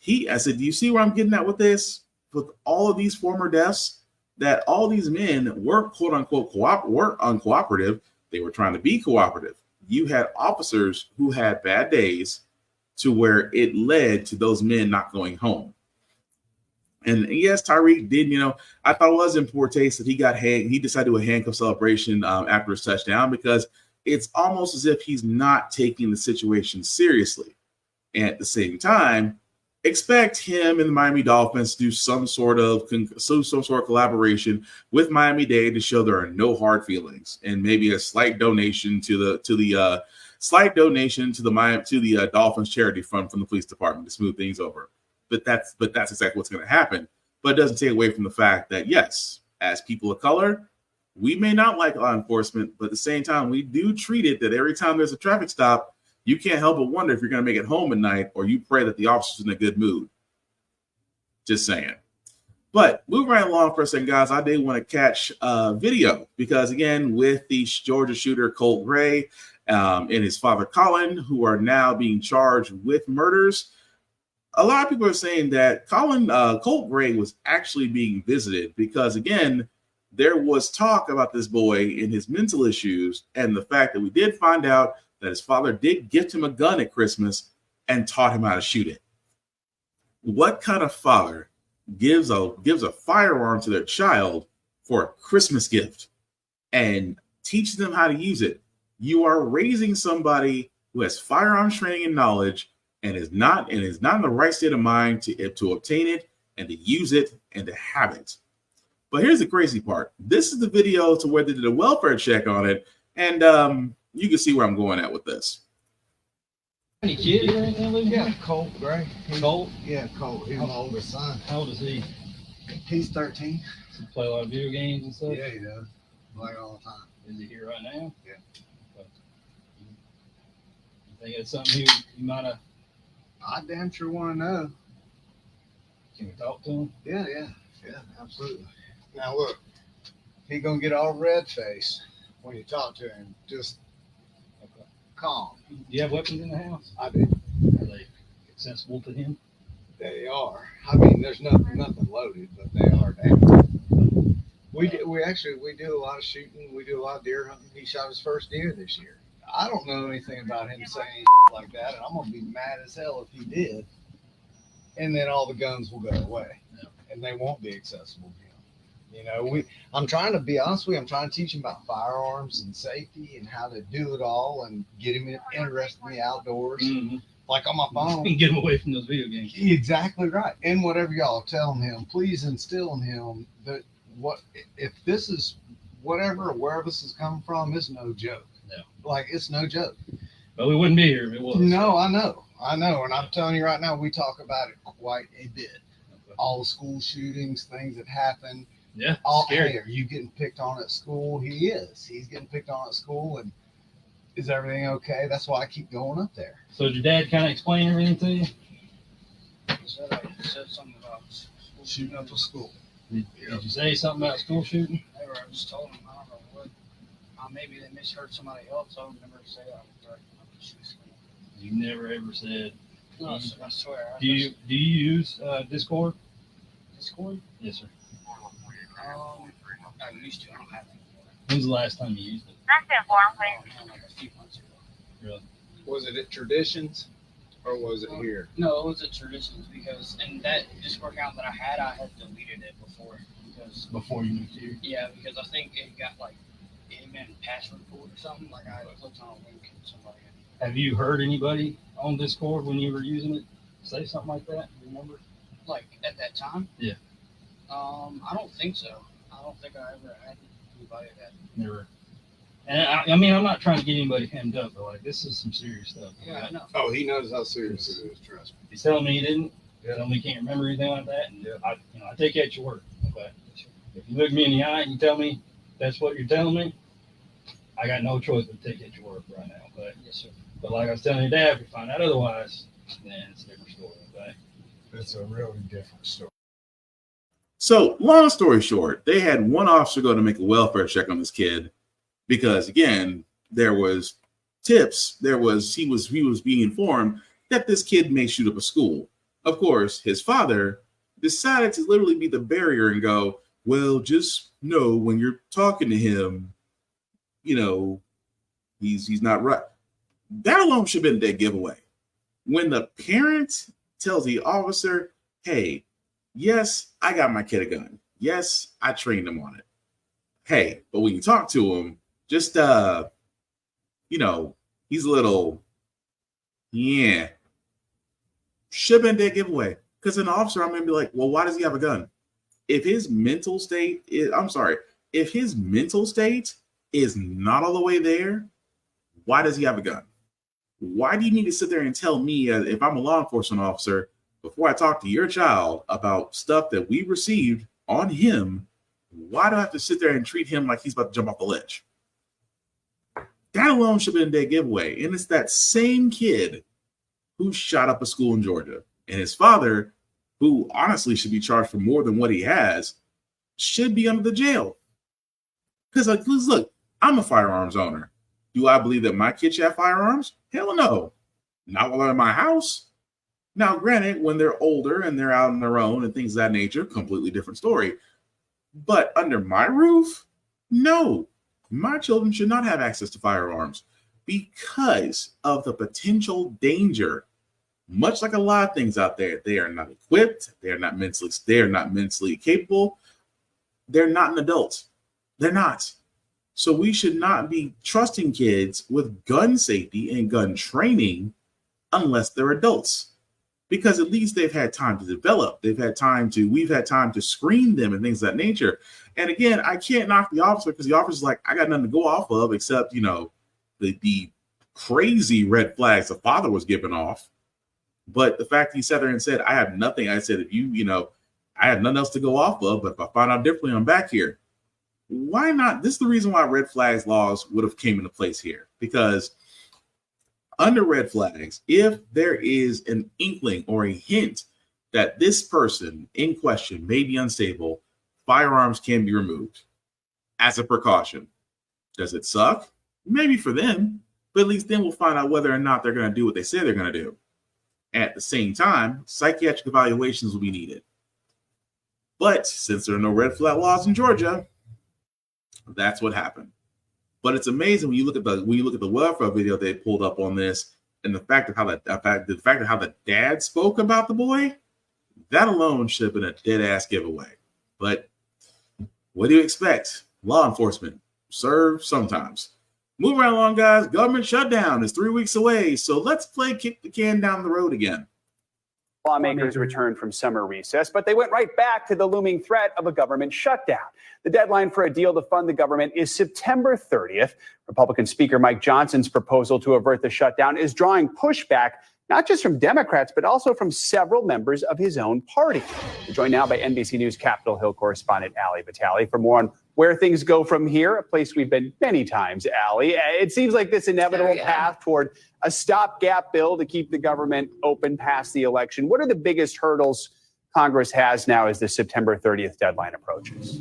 I said, do you see where I'm getting at with this? With all of these former deaths, that all these men weren't quote unquote weren't uncooperative. They were trying to be cooperative. You had officers who had bad days to where it led to those men not going home. And yes, Tyreek did, I thought it was in poor taste that he decided to do a handcuff celebration after his touchdown because it's almost as if he's not taking the situation seriously. And at the same time, expect him and the Miami Dolphins to do some sort of collaboration with Miami-Dade to show there are no hard feelings, and maybe a slight donation to the Dolphins charity fund from the police department to smooth things over. But that's exactly what's going to happen. But it doesn't take away from the fact that yes, as people of color, we may not like law enforcement, but at the same time, we do treat it that every time there's a traffic stop, you can't help but wonder if you're going to make it home at night, or you pray that the officer's in a good mood. Just saying. But moving right along for a second, guys, I did want to catch video because, again, with the Georgia shooter Colt Gray and his father Colin, who are now being charged with murders, a lot of people are saying that Colt Gray was actually being visited because, again, there was talk about this boy and his mental issues and the fact that we did find out that his father did gift him a gun at Christmas and taught him how to shoot it. What kind of father gives a firearm to their child for a Christmas gift and teaches them how to use it? You are raising somebody who has firearms training and knowledge and is not in the right state of mind to obtain it and to use it and to have it. But here's the crazy part. This is the video to where they did a welfare check on it, and you can see where I'm going at with this. Any kids or anything living here? Yeah, Colt Gray. Colt? Yeah, Colt. He's my oldest son. How old is he? He's 13. Does he play a lot of video games and stuff? Yeah, he does. Play all the time. Is he here right now? Yeah. But you think it's something you might have? I damn sure want to know. Can we talk to him? Yeah, absolutely. Now look, he gonna get all red face when you talk to him. Just calm. Do you have weapons in the house? I do. Are they accessible to him? They are. I mean, there's nothing loaded, but they are down. We do a lot of shooting. We do a lot of deer hunting. He shot his first deer this year. I don't know anything about him saying like that, and I'm gonna be mad as hell if he did. And then all the guns will go away, and they won't be accessible to him. I'm trying to be honest with you. I'm trying to teach him about firearms and safety and how to do it all and get him interested in the outdoors. Mm-hmm. Like on my phone. Get him away from those video games. Exactly right. And whatever y'all telling him, please instill in him that if this is whatever or wherever this is coming from, it's no joke. No. Like, it's no joke. But we wouldn't be here if it was. No, I know. And I'm telling you right now, we talk about it quite a bit. Okay. All the school shootings, things that happen. Yeah, scary. Hey, are you getting picked on at school? He is. He's getting picked on at school, and is everything okay? That's why I keep going up there. So did your dad kind of explain everything to you? He said something about shooting up a school. Did you say something about school shooting? Never. I just told him, I don't know what. Maybe they misheard somebody else. I would never say I was threatening up to shoot school. You never ever said. No, I swear. Do you use Discord? Discord? Yes, sir. I used to. I don't have it. When's the last time you used it? Like a few months ago. Really? Was it at Traditions or was it here? No, it was at Traditions because, and that Discord account that I had deleted it before. Before you moved here? Yeah, because I think it got like, it been password pulled or something. Like I clicked on a link and somebody. Have you heard anybody on Discord when you were using it say something like that? Remember? Like at that time? Yeah. I don't think so. I don't think I ever had anybody that. Never. And I mean, I'm not trying to get anybody hemmed up, but like, this is some serious stuff. Yeah, I know. Oh, he knows how serious it is. Trust me. He's telling me he didn't. Telling me he can't remember anything like that. And I take you at your word. Okay. If you look me in the eye and you tell me that's what you're telling me, I got no choice but to take you at your word right now. But yes, sir. But like I was telling your dad, if you find out otherwise, then it's a different story. Okay. It's a really different story. So, long story short, they had one officer go to make a welfare check on this kid because, again, there was tips. He was being informed that this kid may shoot up a school. Of course, his father decided to literally be the barrier and go, well, just know when you're talking to him, he's not right. That alone should have been a dead giveaway. When the parent tells the officer, hey, yes, I got my kid a gun. Yes, I trained him on it. Hey, but when you talk to him, just, he's a little, should have been a dead giveaway. Because an officer, I'm going to be like, well, why does he have a gun? If his mental state is not all the way there, why does he have a gun? Why do you need to sit there and tell me, if I'm a law enforcement officer, before I talk to your child about stuff that we received on him, why do I have to sit there and treat him like he's about to jump off the ledge? That alone should have been a dead giveaway. And it's that same kid who shot up a school in Georgia. And his father, who honestly should be charged for more than what he has, should be under the jail. Because, look, I'm a firearms owner. Do I believe that my kids should have firearms? Hell no. Not while they're in my house. Now, granted, when they're older and they're out on their own and things of that nature, completely different story. But under my roof, no. My children should not have access to firearms because of the potential danger. Much like a lot of things out there, they are not equipped. They are not mentally capable. They're not an adult. They're not. So we should not be trusting kids with gun safety and gun training unless they're adults, because at least they've had time to develop. We've had time to screen them and things of that nature. And again, I can't knock the officer because the officer's like, I got nothing to go off of except, the crazy red flags the father was giving off. But the fact he sat there and said, I have nothing. I said, I have nothing else to go off of, but if I find out differently, I'm back here. Why not? This is the reason why red flags laws would have came into place here, because under red flags, if there is an inkling or a hint that this person in question may be unstable, firearms can be removed as a precaution. Does it suck? Maybe for them, but at least then we'll find out whether or not they're going to do what they say they're going to do. At the same time, psychiatric evaluations will be needed. But since there are no red flag laws in Georgia, that's what happened. But it's amazing when you look at the welfare video they pulled up on this, and the fact of how the dad spoke about the boy, that alone should have been a dead ass giveaway. But what do you expect? Law enforcement serve sometimes. Moving right along, guys. Government shutdown is 3 weeks away, so let's play kick the can down the road again. Lawmakers returned from summer recess, but they went right back to the looming threat of a government shutdown. The deadline for a deal to fund the government is September 30th. Republican Speaker Mike Johnson's proposal to avert the shutdown is drawing pushback, not just from Democrats, but also from several members of his own party. We're joined now by NBC News Capitol Hill correspondent Ali Vitale for more on where things go from here, a place we've been many times, Ali. It seems like this inevitable path toward a stopgap bill to keep the government open past the election. What are the biggest hurdles Congress has now as the September 30th deadline approaches?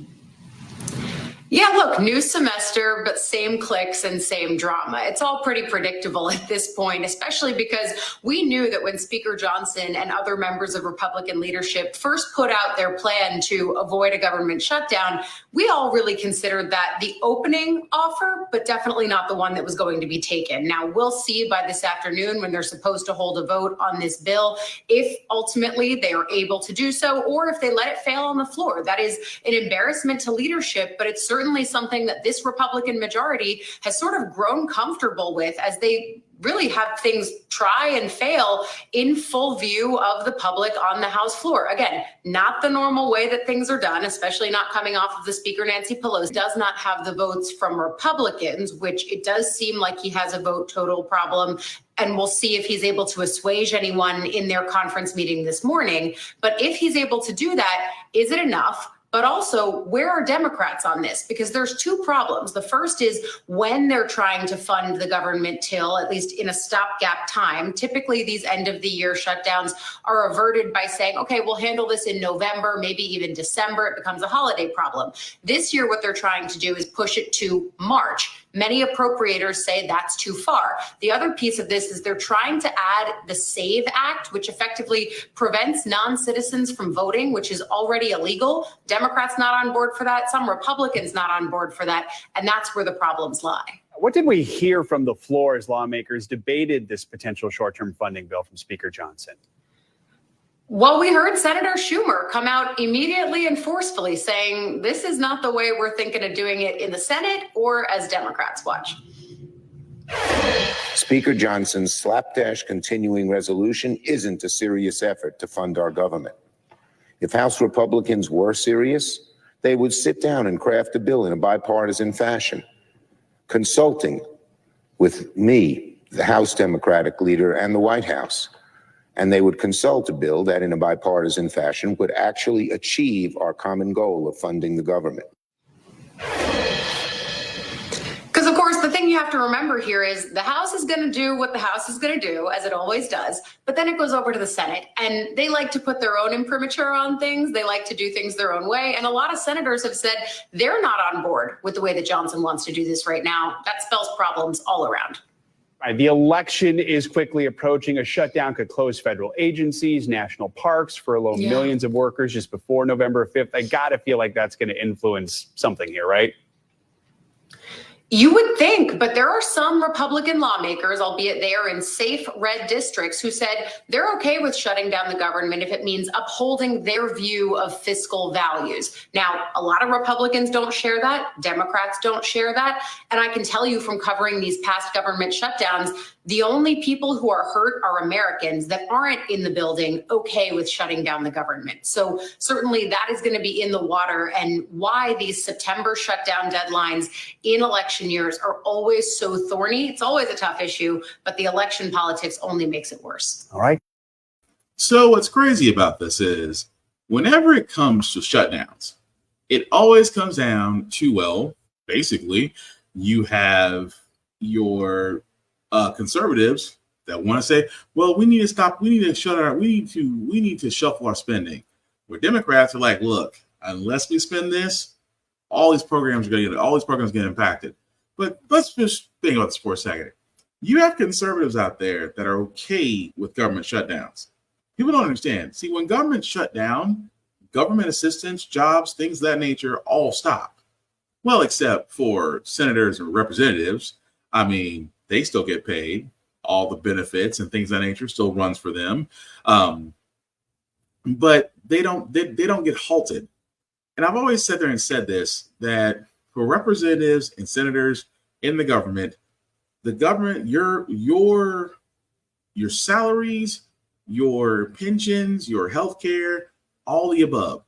Yeah, look, new semester, but same cliques and same drama. It's all pretty predictable at this point, especially because we knew that when Speaker Johnson and other members of Republican leadership first put out their plan to avoid a government shutdown, we all really considered that the opening offer, but definitely not the one that was going to be taken. Now, we'll see by this afternoon when they're supposed to hold a vote on this bill if ultimately they are able to do so, or if they let it fail on the floor. That is an embarrassment to leadership, but it's certainly something that this Republican majority has sort of grown comfortable with as they really have things try and fail in full view of the public on the House floor. Again, not the normal way that things are done, especially not coming off of the Speaker. Nancy Pelosi does not have the votes from Republicans, which it does seem like he has a vote total problem. And we'll see if he's able to assuage anyone in their conference meeting this morning. But if he's able to do that, is it enough? But also, where are Democrats on this? Because there's two problems. The first is when they're trying to fund the government till, at least in a stopgap time, typically these end of the year shutdowns are averted by saying, okay, we'll handle this in November, maybe even December. It becomes a holiday problem. This year, what they're trying to do is push it to March. Many appropriators say that's too far. The other piece of this is they're trying to add the SAVE Act, which effectively prevents non-citizens from voting, which is already illegal. Democrats not on board for that. Some Republicans not on board for that. And that's where the problems lie. What did we hear from the floor as lawmakers debated this potential short-term funding bill from Speaker Johnson? Well, we heard Senator Schumer come out immediately and forcefully saying this is not the way we're thinking of doing it in the Senate or as Democrats watch. Speaker Johnson's slapdash continuing resolution isn't a serious effort to fund our government. If House Republicans were serious, they would sit down and craft a bill in a bipartisan fashion, consulting with me, the House Democratic leader, and the White House. And they would consult a bill that in a bipartisan fashion would actually achieve our common goal of funding the government. Because, of course, the thing you have to remember here is the House is going to do what the House is going to do, as it always does. But then it goes over to the Senate, and they like to put their own imprimatur on things. They like to do things their own way. And a lot of senators have said they're not on board with the way that Johnson wants to do this right now. That spells problems all around. Right, the election is quickly approaching. A shutdown could close federal agencies, national parks, furlough millions of workers just before November 5th. I got to feel like that's going to influence something here, right? You would think, but there are some Republican lawmakers, albeit they are in safe red districts, who said they're okay with shutting down the government if it means upholding their view of fiscal values. Now, a lot of Republicans don't share that. Democrats don't share that. And I can tell you from covering these past government shutdowns, the only people who are hurt are Americans that aren't in the building okay with shutting down the government. So certainly that is going to be in the water, and why these September shutdown deadlines in election years are always so thorny. It's always a tough issue, but the election politics only makes it worse. All right. So what's crazy about this is whenever it comes to shutdowns, it always comes down to, well, basically you have your conservatives that want to say, well, we need to stop, we need to shut our, we need to shuffle our spending. Where Democrats are like, look, unless we spend this, all these programs get impacted. But let's just think about this for a second. You have conservatives out there that are okay with government shutdowns. People don't understand. See, when government shut down, government assistance, jobs, things of that nature all stop. Well, except for senators and representatives. I mean, they still get paid. All the benefits and things of that nature still runs for them. But they don't get halted. And I've always sat there and said this, that for representatives and senators in the government, your salaries, your pensions, your health care, all the above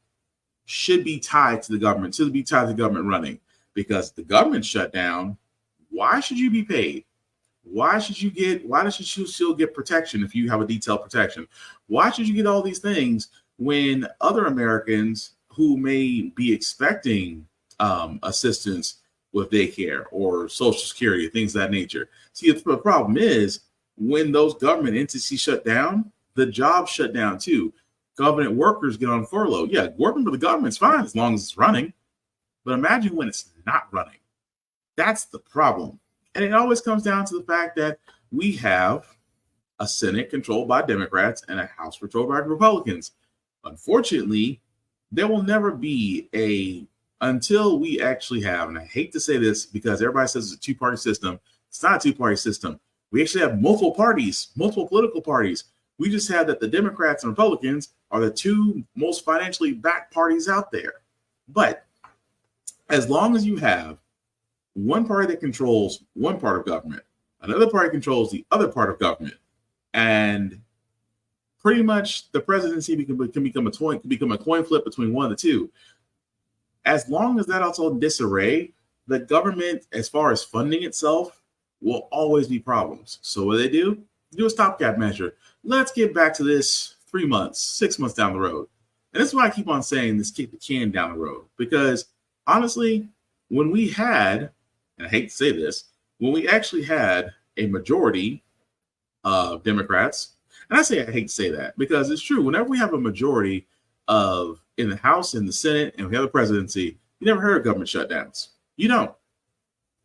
should be tied to the government, should be tied to the government running. Because the government shut down, why should you be paid? Why should you still get protection if you have a detailed protection? Why should you get all these things when other Americans who may be expecting assistance with daycare or Social Security, things of that nature? See, the problem is when those government entities shut down, the jobs shut down too. Government workers get on furlough. Yeah, working for the government's fine as long as it's running. But imagine when it's not running. That's the problem. And it always comes down to the fact that we have a Senate controlled by Democrats and a House controlled by Republicans. Unfortunately, there will never be until we actually have, and I hate to say this because everybody says it's a two-party system. It's not a two-party system. We actually have multiple parties, multiple political parties. We just have that the Democrats and Republicans are the two most financially backed parties out there. But as long as you have one party that controls one part of government, another party controls the other part of government, and pretty much the presidency can become a coin flip between one of the two. As long as that also in disarray, the government, as far as funding itself, will always be problems. So what do? Do a stopgap measure. Let's get back to this 3 months, 6 months down the road. And that's why I keep on saying this, kick the can down the road. Because honestly, when we had, and I hate to say this, when we actually had a majority of Democrats, and I hate to say that because it's true. Whenever we have a majority in the House, in the Senate, and we have the presidency, you never heard of government shutdowns. You don't.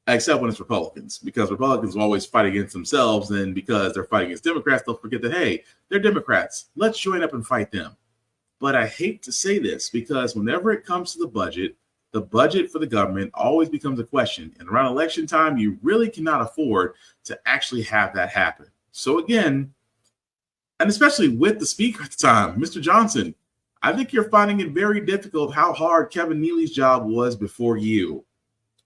Except when it's Republicans, because Republicans will always fight against themselves. And because they're fighting against Democrats, they'll forget that, hey, they're Democrats. Let's join up and fight them. But I hate to say this because whenever it comes to the budget for the government always becomes a question. And around election time, you really cannot afford to actually have that happen. So again, and especially with the speaker at the time, Mr. Johnson, I think you're finding it very difficult how hard Kevin Neely's job was before you.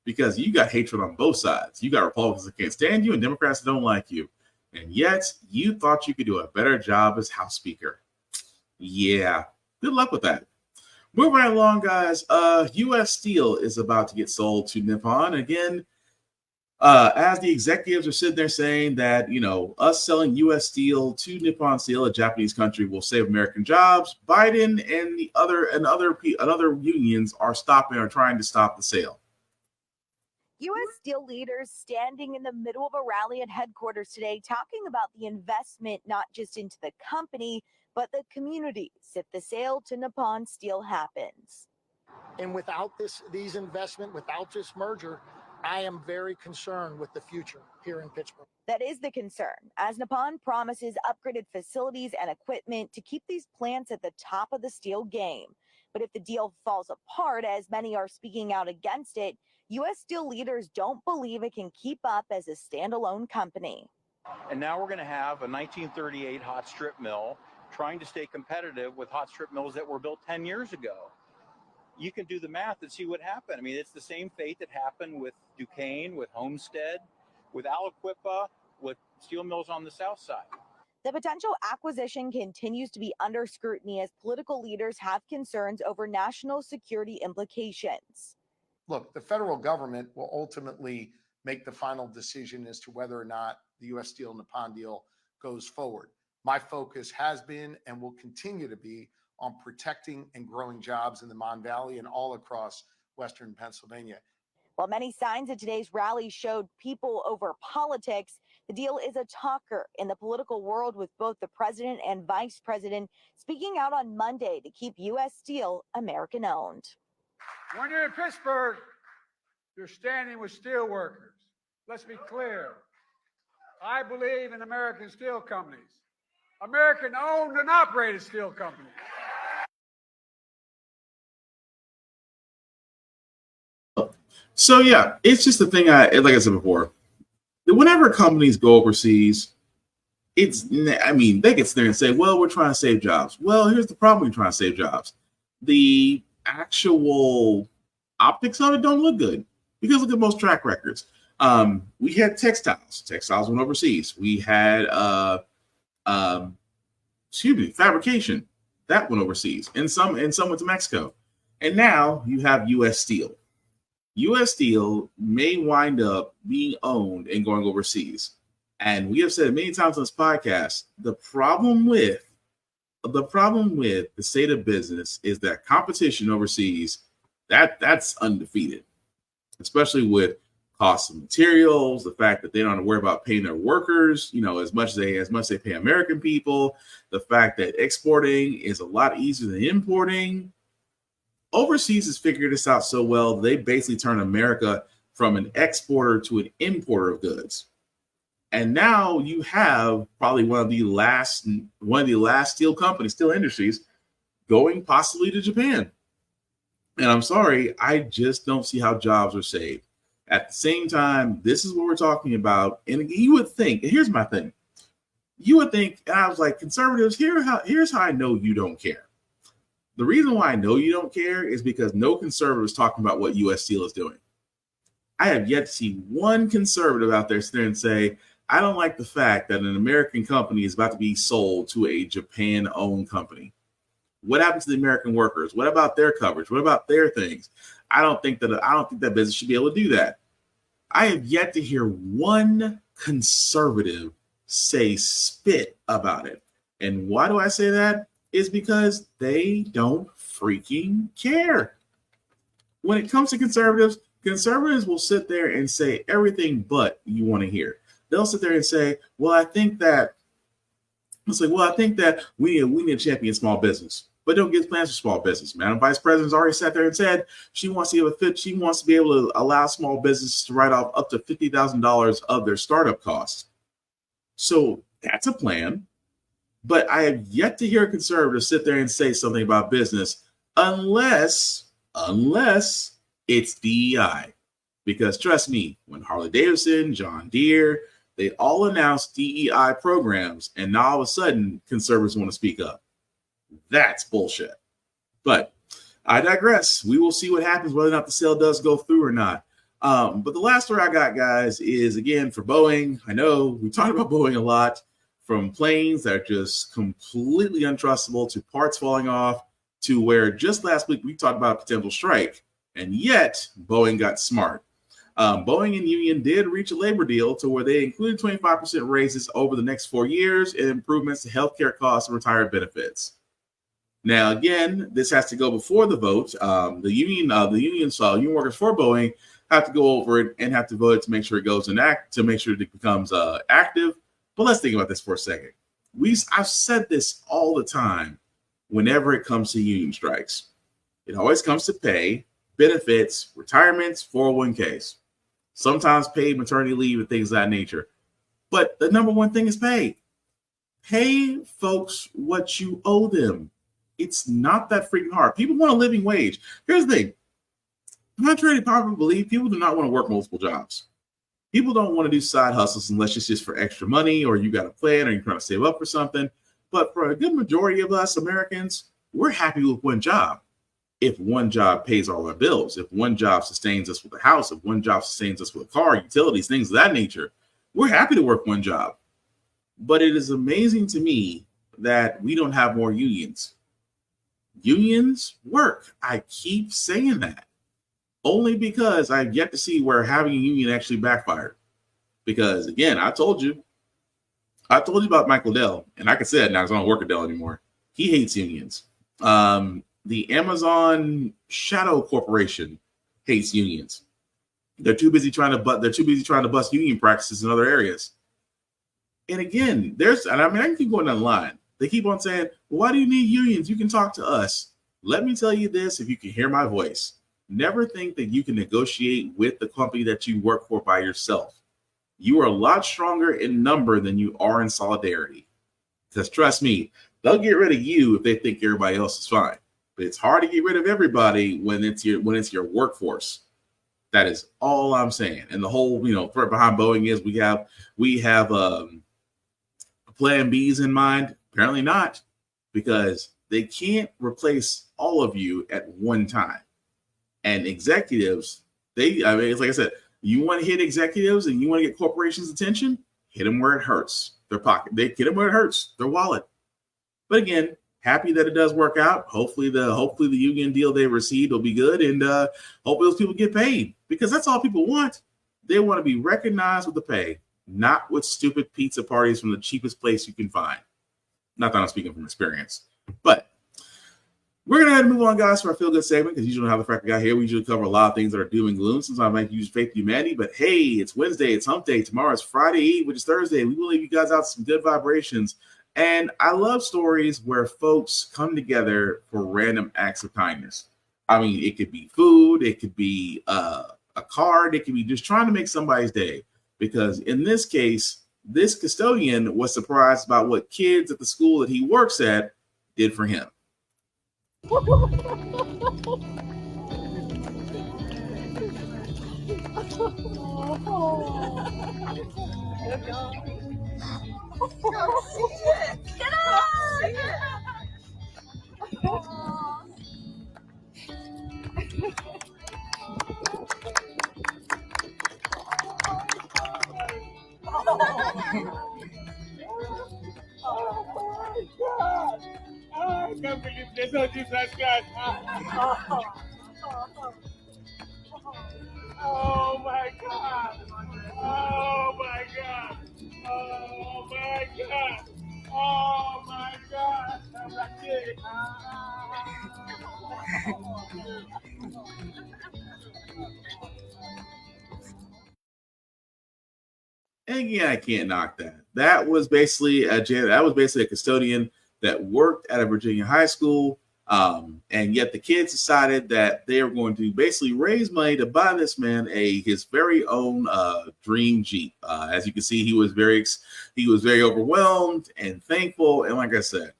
Because you got hatred on both sides. You got Republicans that can't stand you and Democrats that don't like you. And yet you thought you could do a better job as House Speaker. Yeah, good luck with that. Moving right along, guys. U.S. Steel is about to get sold to Nippon. Again, as the executives are sitting there saying that, us selling U.S. Steel to Nippon Steel, a Japanese country, will save American jobs. Biden and the other unions are trying to stop the sale. U.S. steel leaders standing in the middle of a rally at headquarters today talking about the investment not just into the company, but the communities if the sale to Nippon Steel happens. And without these investment, without this merger, I am very concerned with the future here in Pittsburgh. That is the concern, as Nippon promises upgraded facilities and equipment to keep these plants at the top of the steel game. But if the deal falls apart, as many are speaking out against it, U.S. steel leaders don't believe it can keep up as a standalone company. And now we're going to have a 1938 hot strip mill trying to stay competitive with hot strip mills that were built 10 years ago. You can do the math and see what happened. I mean, it's the same fate that happened with Duquesne, with Homestead, with Aliquippa, with steel mills on the south side. The potential acquisition continues to be under scrutiny as political leaders have concerns over national security implications. Look, the federal government will ultimately make the final decision as to whether or not the U.S. Steel Nippon deal goes forward. My focus has been and will continue to be on protecting and growing jobs in the Mon Valley and all across Western Pennsylvania. While many signs of today's rally showed people over politics, the deal is a talker in the political world, with both the president and vice president speaking out on Monday to keep U.S. Steel American-owned. When you're in Pittsburgh, you're standing with steel workers. Let's be clear. I believe in American steel companies, American-owned and operated steel companies. So yeah, it's just the thing. Like I said before, whenever companies go overseas, they get there and say, "Well, we're trying to save jobs." Well, here's the problem: we're trying to save jobs. The actual optics of it don't look good because look at most track records. We had textiles. Textiles went overseas. We had fabrication that went overseas, and some went to Mexico. And now you have U.S. Steel. U.S. Steel may wind up being owned and going overseas. And we have said many times on this podcast, the problem with the state of business is that competition overseas, that's undefeated, especially with costs of materials, the fact that they don't have to worry about paying their workers, as much as they pay American people, the fact that exporting is a lot easier than importing. Overseas has figured this out so well, they basically turn America from an exporter to an importer of goods. And now you have probably one of the last steel companies, steel industries, going possibly to Japan. And I'm sorry, I just don't see how jobs are saved. At the same time, this is what we're talking about. And you would think, and here's my thing. You would think, and I was like, conservatives, here's how I know you don't care. The reason why I know you don't care is because no conservative is talking about what U.S. Steel is doing. I have yet to see one conservative out there sit there and say, I don't like the fact that an American company is about to be sold to a Japan-owned company. What happened to the American workers? What about their coverage? What about their things? I don't think that business should be able to do that. I have yet to hear one conservative say spit about it. And why do I say that? Is because they don't freaking care. When it comes to conservatives will sit there and say everything but you want to hear. They'll sit there and say, well, I think that we need to champion small business. But don't get plans for small business. Madam Vice President's already sat there and said she wants to be able to allow small businesses to write off up to $50,000 of their startup costs. So that's a plan. But I have yet to hear a conservative sit there and say something about business unless it's DEI. Because trust me, when Harley Davidson, John Deere, they all announced DEI programs, and now all of a sudden conservatives want to speak up. That's bullshit. But I digress. We will see what happens, whether or not the sale does go through or not. But the last story I got, guys, is again for Boeing. I know we talked about Boeing a lot, from planes that are just completely untrustable to parts falling off to where just last week we talked about a potential strike, and yet Boeing got smart. Boeing and union did reach a labor deal to where they included 25% raises over the next 4 years and improvements to healthcare costs and retirement benefits. Now, again, this has to go before the vote. The union workers for Boeing have to go over it and have to vote to make sure it goes to make sure it becomes active. But let's think about this for a second. I've said this all the time whenever it comes to union strikes. It always comes to pay, benefits, retirements, 401ks, sometimes paid maternity leave and things of that nature. But the number one thing is pay. Pay folks what you owe them. It's not that freaking hard. People want a living wage. Here's the thing. Contrary to popular belief, people do not want to work multiple jobs. People don't want to do side hustles unless it's just for extra money or you got a plan or you're trying to save up for something. But for a good majority of us Americans, we're happy with one job. If one job pays all our bills, if one job sustains us with a house, if one job sustains us with a car, utilities, things of that nature, we're happy to work one job. But it is amazing to me that we don't have more unions. Unions work. I keep saying that. Only because I've yet to see where having a union actually backfired. Because again, I told you about Michael Dell, and I can say it now because I don't work at Dell anymore. He hates unions. The Amazon Shadow Corporation hates unions. They're too busy trying to bust union practices in other areas. And again, I can keep going down the line. They keep on saying, well, why do you need unions? You can talk to us. Let me tell you this, if you can hear my voice. Never think that you can negotiate with the company that you work for by yourself. You are a lot stronger in number than you are in solidarity. Because trust me, they'll get rid of you if they think everybody else is fine. But it's hard to get rid of everybody when it's your workforce. That is all I'm saying. And the whole threat behind Boeing is we have plan B's in mind. Apparently not, because they can't replace all of you at one time. And executives, it's like I said, you want to hit executives and you want to get corporations' attention, hit them where it hurts. Their pocket. They hit them where it hurts. Their wallet. But again, happy that it does work out. Hopefully the union deal they received will be good, and hopefully those people get paid, because that's all people want. They want to be recognized with the pay, not with stupid pizza parties from the cheapest place you can find. Not that I'm speaking from experience, but we're going to move on, guys, for our feel-good segment, because usually how the Frack We Got Here, we usually cover a lot of things that are doom and gloom. Sometimes I might use faith in humanity, but hey, it's Wednesday, it's hump day. Tomorrow is Friday Eve, which is Thursday. We will leave you guys out some good vibrations. And I love stories where folks come together for random acts of kindness. I mean, it could be food, it could be a card, it could be just trying to make somebody's day. Because in this case, this custodian was surprised about what kids at the school that he works at did for him. I can't believe this. Oh, Jesus Christ. Oh my God. Oh my God. Oh my God. Oh my God. And yeah, I can't knock that. That was basically a custodian that worked at a Virginia high school. And yet the kids decided that they were going to basically raise money to buy this man his very own dream Jeep. As you can see, he was very overwhelmed and thankful. And like I said,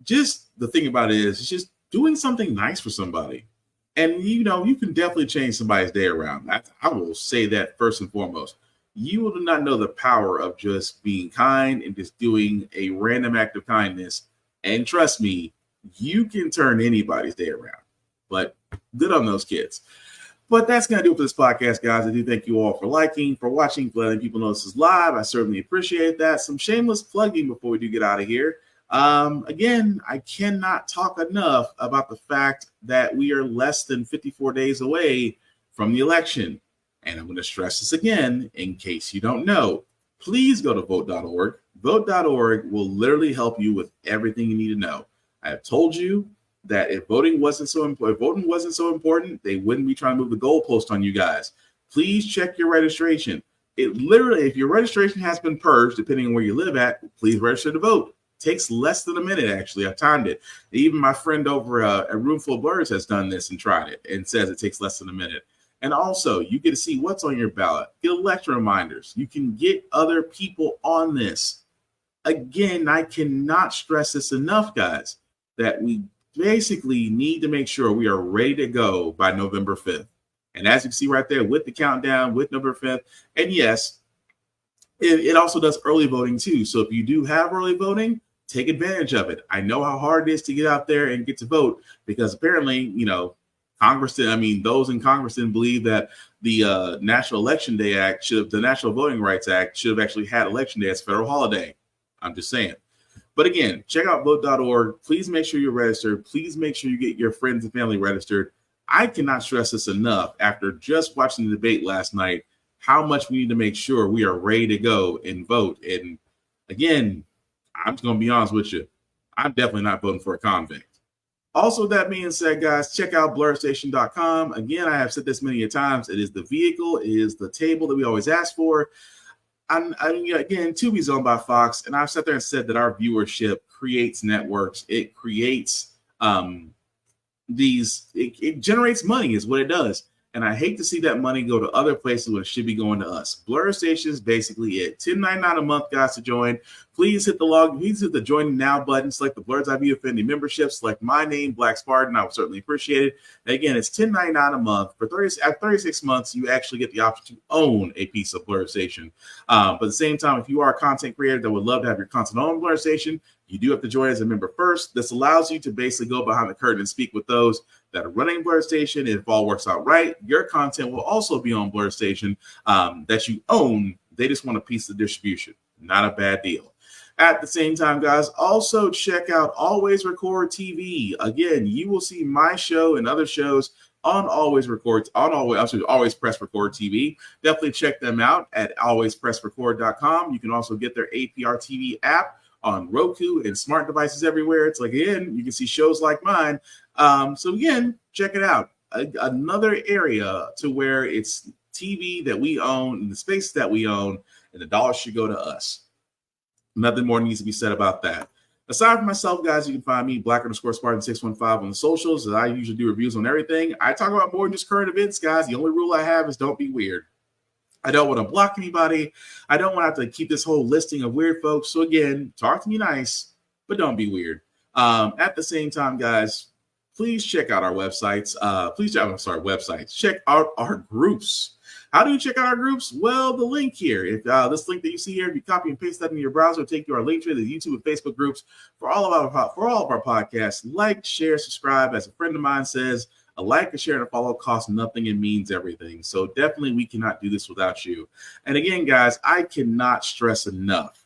just the thing about it is, it's just doing something nice for somebody. And you can definitely change somebody's day around. I will say that first and foremost. You will not know the power of just being kind and just doing a random act of kindness. And trust me, you can turn anybody's day around. But good on those kids. But that's going to do it for this podcast, guys. I do thank you all for liking, for watching, for letting people know this is live. I certainly appreciate that. Some shameless plugging before we do get out of here. Again, I cannot talk enough about the fact that we are less than 54 days away from the election. And I'm going to stress this again in case you don't know. Please go to vote.org. Vote.org will literally help you with everything you need to know. I have told you that if voting wasn't so important, they wouldn't be trying to move the goalpost on you guys. Please check your registration. It literally, if your registration has been purged, depending on where you live at, please register to vote. It takes less than a minute, actually. I've timed it. Even my friend over at Roomful of Birds has done this and tried it and says it takes less than a minute. And also, you get to see what's on your ballot. Get election reminders. You can get other people on this. Again, I cannot stress this enough, guys, that we basically need to make sure we are ready to go by November 5th. And as you can see right there with the countdown, with November 5th, and yes, it also does early voting too. So if you do have early voting, take advantage of it. I know how hard it is to get out there and get to vote because apparently, those in Congress didn't believe that the National Election Day Act the National Voting Rights Act should have actually had Election Day as a federal holiday. I'm just saying. But again, check out vote.org. Please make sure you're registered. Please make sure you get your friends and family registered. I cannot stress this enough after just watching the debate last night, how much we need to make sure we are ready to go and vote. And again, I'm just going to be honest with you. I'm definitely not voting for a convict. Also, that being said, guys, check out blurrstation.com. Again, I have said this many a times. It is the vehicle, it is the table that we always ask for. Again, Tubi's owned by Fox, and I've sat there and said that our viewership creates networks. It creates it generates money is what it does. And I hate to see that money go to other places when it should be going to us. Blur Station is basically it. $10.99 a month, guys, to join. Please hit the join now button. Select the Blur's Eye View Affinity membership. Select my name, Black Spartan. I would certainly appreciate it. And again, it's $10.99 a month. At 36 months, you actually get the option to own a piece of Blur Station. But at the same time, if you are a content creator that would love to have your content on Blur Station, you do have to join as a member first. This allows you to basically go behind the curtain and speak with those that are running Blur Station. If all works out right, your content will also be on Blur Station that you own. They just want a piece of distribution. Not a bad deal. At the same time, guys, also check out Always Record TV. Again, you will see my show and other shows on Always Press Record TV. Definitely check them out at alwayspressrecord.com. You can also get their APR TV app on Roku and smart devices everywhere. It's like, again, you can see shows like mine. So again, check it out. Another area to where it's TV that we own and the space that we own, and the dollars should go to us. Nothing more needs to be said about that. Aside from myself, guys, you can find me, Black_Spartan615 on the socials, as I usually do reviews on everything. I talk about more than just current events, guys. The only rule I have is don't be weird. I don't want to block anybody. I don't want to have to keep this whole listing of weird folks. So again, talk to me nice, but don't be weird. At the same time, guys, please check out our websites. Check out our groups. How do you check out our groups? Well, the link here. If this link that you see here, if you copy and paste that in your browser, it'll take you to our link to the YouTube and Facebook groups for all of our podcasts. Like, share, subscribe. As a friend of mine says, a like, a share, and a follow costs nothing and means everything. So definitely we cannot do this without you. And again, guys, I cannot stress enough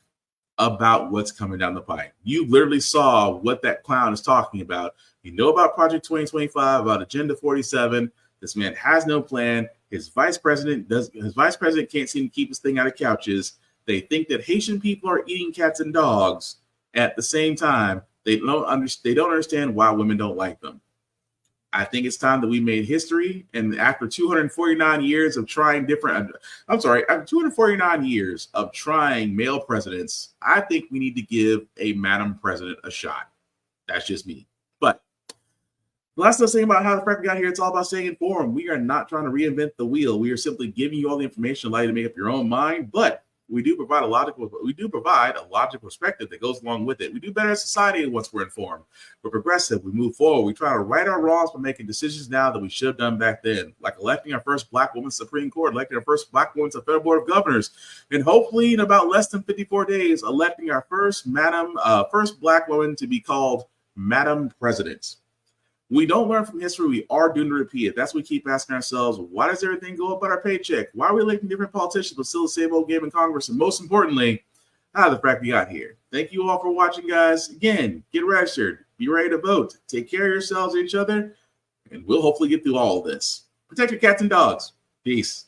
about what's coming down the pipe. You literally saw what that clown is talking about. You know about Project 2025, about Agenda 47. This man has no plan. His vice president can't seem to keep his thing out of couches. They think that Haitian people are eating cats and dogs. At the same time, they don't understand why women don't like them. I think it's time that we made history. And after 249 years of trying after 249 years of trying male presidents, I think we need to give a Madam President a shot. That's just me. But the last thing about how the Frack We Got Here, it's all about staying informed. We are not trying to reinvent the wheel. We are simply giving you all the information, allow you to make up your own mind. But we do provide a logical perspective that goes along with it. We do better as society once we're informed. We're progressive. We move forward. We try to right our wrongs by making decisions now that we should have done back then, like electing our first Black woman Supreme Court, electing our first Black woman to the Federal Board of Governors, and hopefully in about less than 54 days, electing our first Black woman to be called Madam President. We don't learn from history. We are doomed to repeat it. That's what we keep asking ourselves. Why does everything go up but our paycheck? Why are we electing different politicians but still the same old game in Congress? And most importantly, how the Frack We Got Here. Thank you all for watching, guys. Again, get registered. Be ready to vote. Take care of yourselves and each other. And we'll hopefully get through all of this. Protect your cats and dogs. Peace.